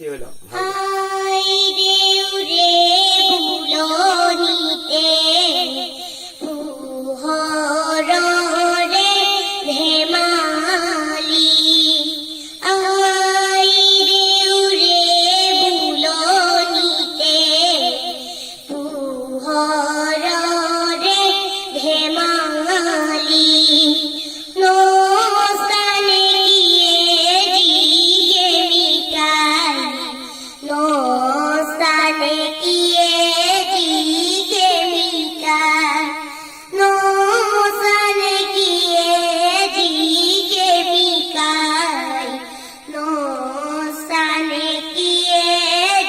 সাথী হলাম। আই দেউরে বুলনিতে পুহর রে ধেমালি, আই দেউরে বুলনিতে পুহর রে ধেমালি, নস্তানে গিয়ে দিয়ে মিটাই, নস্তানে গিয়ে দিয়ে মিটাই, নস্তানে গিয়ে দিয়ে মিটাই, নস্তানে গিয়ে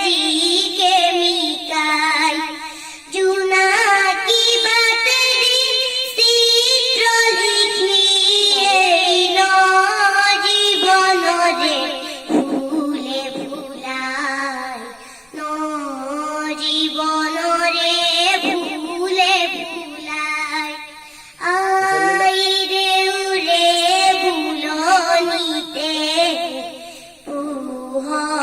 দিয়ে মিটাই। জুনাকি বাতরি চিত্র লিখি এই নজীবন রে ফুলে ফুলাই, নজীবন রে ফুলে ফুলাই। আই দেউরে বুলনিতে পুহর